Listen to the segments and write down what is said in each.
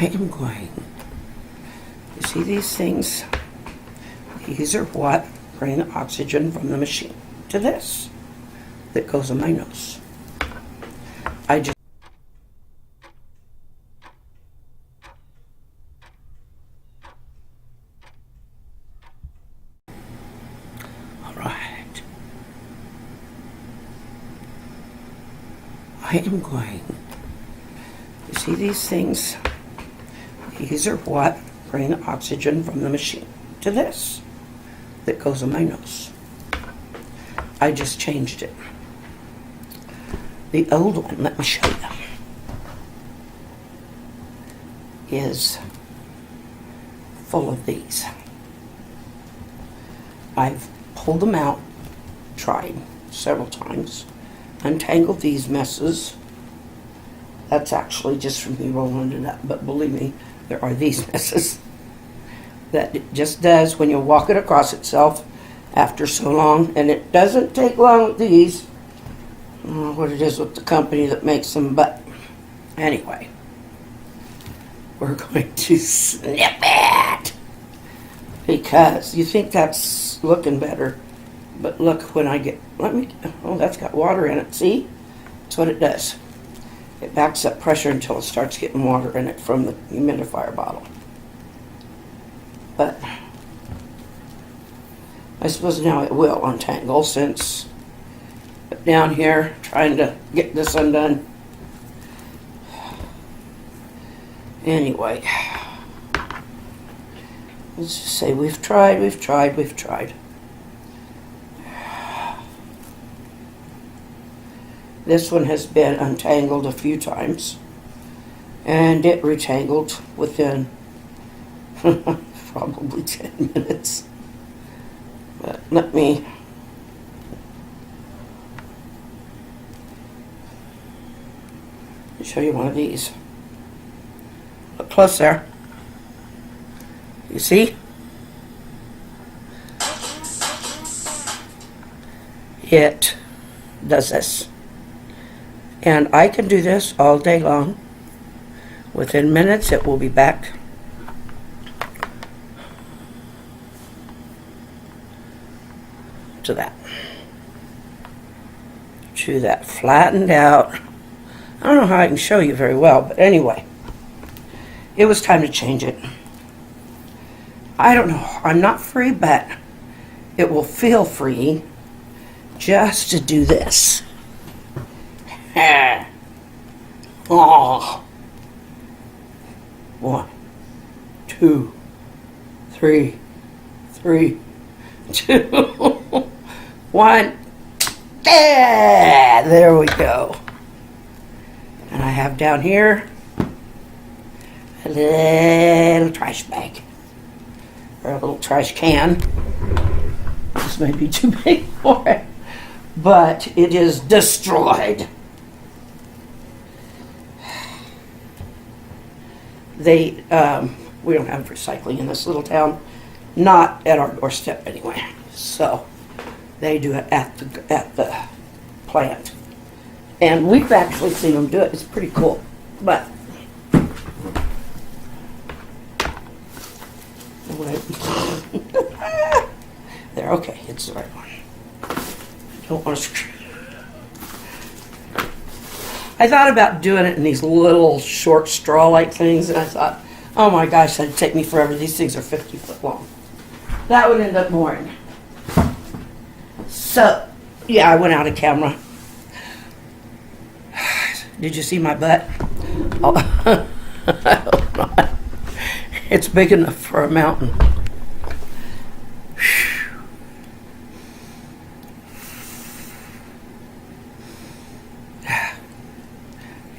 I am going. You see these things? These are what bring oxygen from the machine to this that goes in my nose. I just all right. I am going. You see these things? These are what bring oxygen from the machine to this that goes in my nose. I just changed it. The old one, let me show you, is full of these. I've pulled them out, tried several times, untangled these messes. That's actually just from me rolling it up, but believe me, there are these messes that it just does when you walk it across itself after so long, and it doesn't take long with these. I don't know what it is with the company that makes them, but anyway, we're going to snip it because you think that's looking better, but look when I get, oh, that's got water in it, see? That's what it does. It backs up pressure until it starts getting water in it from the humidifier bottle. But I suppose now it will untangle since down here trying to get this undone. Anyway, let's just say we've tried. This one has been untangled a few times, and it retangled within probably 10 minutes. But let me show you one of these. Look close there. You see? It does this. And I can do this all day long. Within minutes, it will be back to that. To that flattened out. I don't know how I can show you very well, but anyway, it was time to change it. I don't know. I'm not free, but it will feel free just to do this. Oh. 1, 2, 3, 3, 2, 1. There we go. And I have down here a little trash bag, or a little trash can. This may be too big for it, but it is destroyed. We don't have recycling in this little town, not at our doorstep anyway. So they do it at the plant, and we've actually seen them do it. It's pretty cool, but there. Okay, it's the right one. I don't want to screw. I thought about doing it in these little short straw-like things, and I thought, oh my gosh, that'd take me forever. These things are 50 foot long. That would end up boring. So, yeah, I went out of camera. Did you see my butt? Oh, I hope not. It's big enough for a mountain.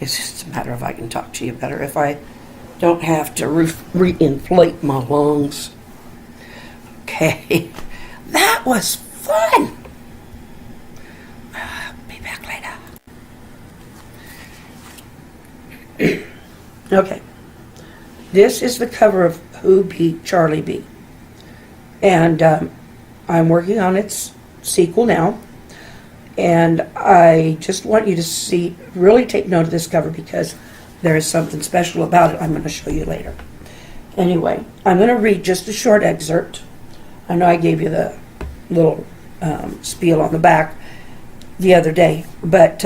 It's just a matter of I can talk to you better if I don't have to re-inflate my lungs. Okay, that was fun. Be back later. Okay, this is the cover of Who Be Charlie Bee, and I'm working on its sequel now. And I just want you to really take note of this cover because There is something special about it I'm going to show you later. Anyway, I'm going to read just a short excerpt. I know I gave you the little spiel on the back the other day, but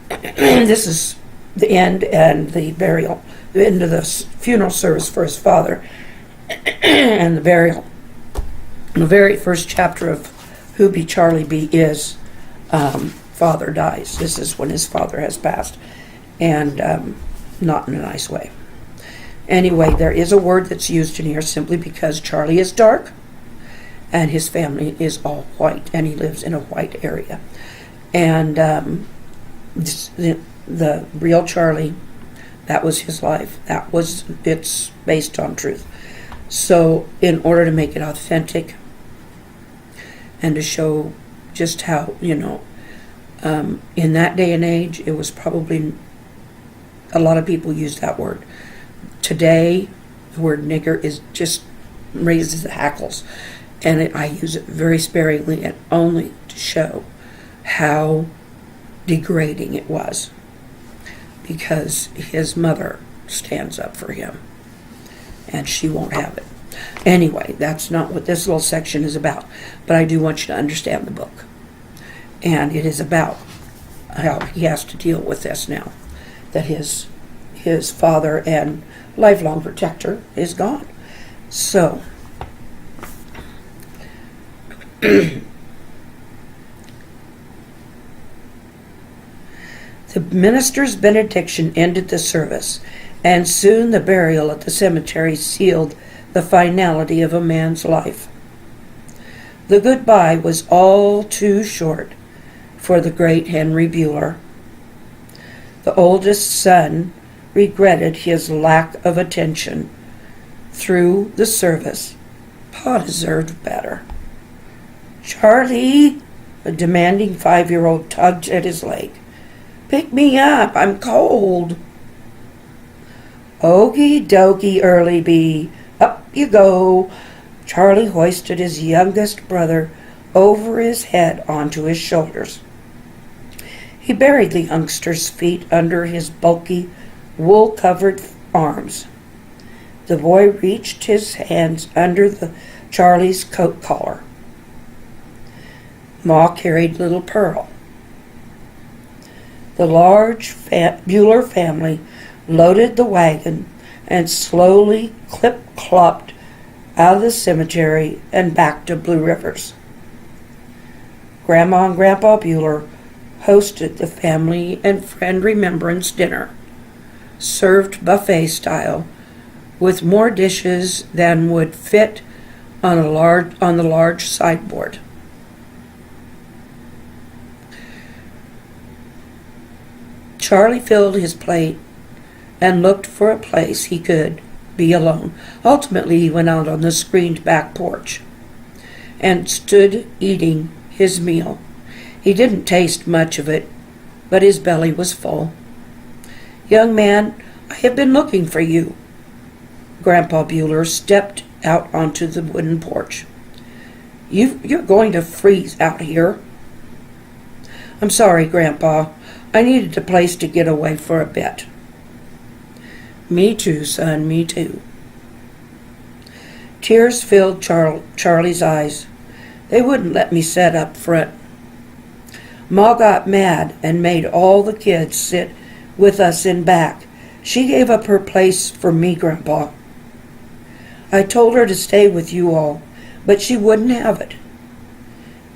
this is the end and the burial, the end of the funeral service for his father, and the burial. The very first chapter of Who Be Charlie Be is father dies. This is when his father has passed, and not in a nice way. Anyway, there is a word that's used in here simply because Charlie is dark and his family is all white, and he lives in a white area. And the real Charlie, that was his life. It's based on truth. So in order to make it authentic and to show just how, in that day and age, it was probably, a lot of people use that word. Today, the word nigger is just raises the hackles, and I use it very sparingly and only to show how degrading it was, because his mother stands up for him, and she won't have it. Anyway, that's not what this little section is about, but I do want you to understand the book, and it is about how he has to deal with this now, that his father and lifelong protector is gone. So, the minister's benediction ended the service, and soon the burial at the cemetery sealed the finality of a man's life. The goodbye was all too short for the great Henry Bueller. The oldest son regretted his lack of attention through the service. Pa deserved better. Charlie, the demanding 5-year-old, tugged at his leg. Pick me up, I'm cold. Okie dokie, Early Bee, up you go. Charlie hoisted his youngest brother over his head onto his shoulders. He buried the youngster's feet under his bulky, wool-covered arms. The boy reached his hands under Charlie's coat collar. Ma carried little Pearl. The large Bueller family loaded the wagon and slowly clip-clopped out of the cemetery and back to Blue Rivers. Grandma and Grandpa Bueller hosted the family and friend remembrance dinner, served buffet style, with more dishes than would fit on the large sideboard. Charlie filled his plate and looked for a place he could be alone. Ultimately, he went out on the screened back porch and stood eating his meal. He didn't taste much of it, but his belly was full. Young man, I have been looking for you. Grandpa Bueller stepped out onto the wooden porch. You're going to freeze out here. I'm sorry, Grandpa. I needed a place to get away for a bit. Me too, son, me too. Tears filled Charlie's eyes. They wouldn't let me sit up front. Ma got mad and made all the kids sit with us in back. She gave up her place for me, Grandpa. I told her to stay with you all, but she wouldn't have it.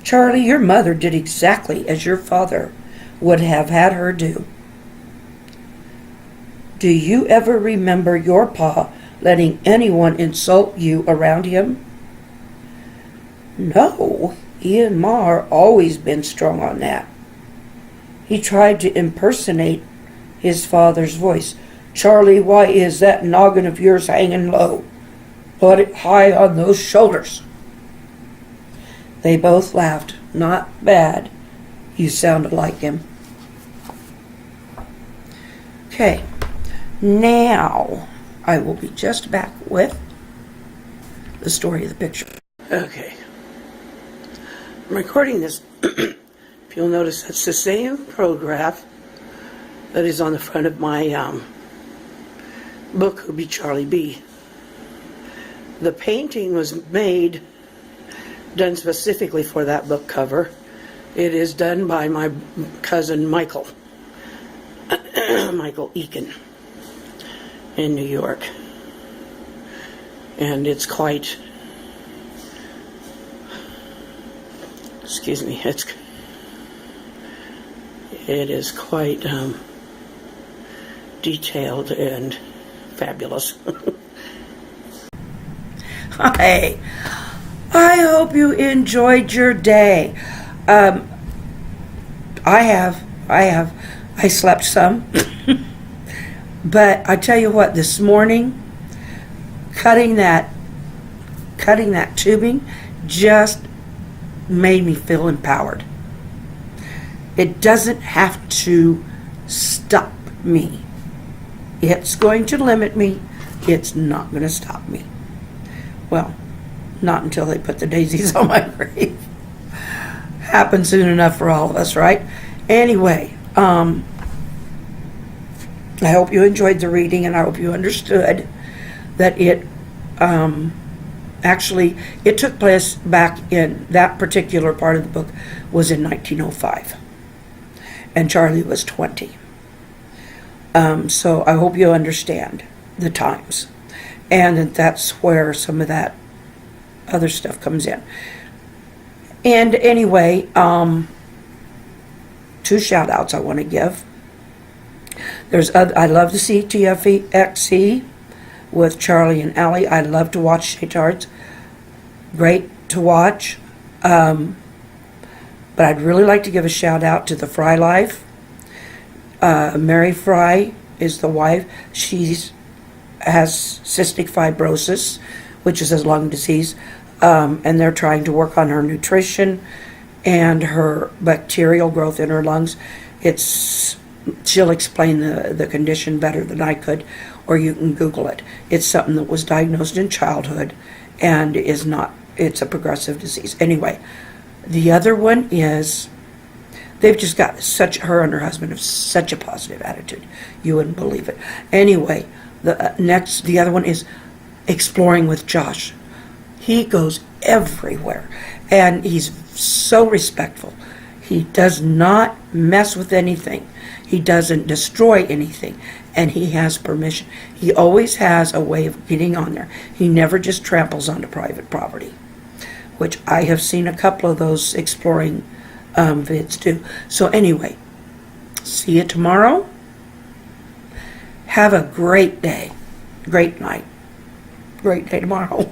Charlie, your mother did exactly as your father would have had her do. Do you ever remember your pa letting anyone insult you around him? No, he and Ma are always been strong on that. He tried to impersonate his father's voice. Charlie, why is that noggin of yours hanging low? Put it high on those shoulders. They both laughed. Not bad. You sounded like him. Okay. Now, I will be just back with the story of the picture. Okay. I'm recording this. If you'll notice, it's the same photograph that is on the front of my book, Who Be Charlie B. The painting was done specifically for that book cover. It is done by my cousin Michael, Michael Eakin in New York. And it's quite, excuse me, it is quite detailed and fabulous. Hi, I hope you enjoyed your day. I slept some, but I tell you what, this morning, cutting that tubing just made me feel empowered. It doesn't have to stop me. It's going to limit me. It's not going to stop me. Well, not until they put the daisies on my grave. Happens soon enough for all of us, right? Anyway, I hope you enjoyed the reading, and I hope you understood that it took place back in that particular part of the book was in 1905, and Charlie was 20. So I hope you understand the times, and that's where some of that other stuff comes in. And anyway, 2 shout outs I want to give. I love to see TFXE with Charlie and Allie. I love to watch Shaytards. Great to watch. But I'd really like to give a shout out to the Fry Life. Mary Fry is the wife. She has cystic fibrosis, which is a lung disease, and they're trying to work on her nutrition and her bacterial growth in her lungs. She'll explain the condition better than I could, or you can Google it. It's something that was diagnosed in childhood and it's a progressive disease. Anyway, the other one is, they've just got her and her husband have such a positive attitude. You wouldn't believe it. Anyway, the other one is Exploring with Josh. He goes everywhere, and he's so respectful. He does not mess with anything. He doesn't destroy anything, and he has permission. He always has a way of getting on there. He never just tramples onto private property, which I have seen a couple of those exploring vids too. So anyway, see you tomorrow. Have a great day, great night, great day tomorrow.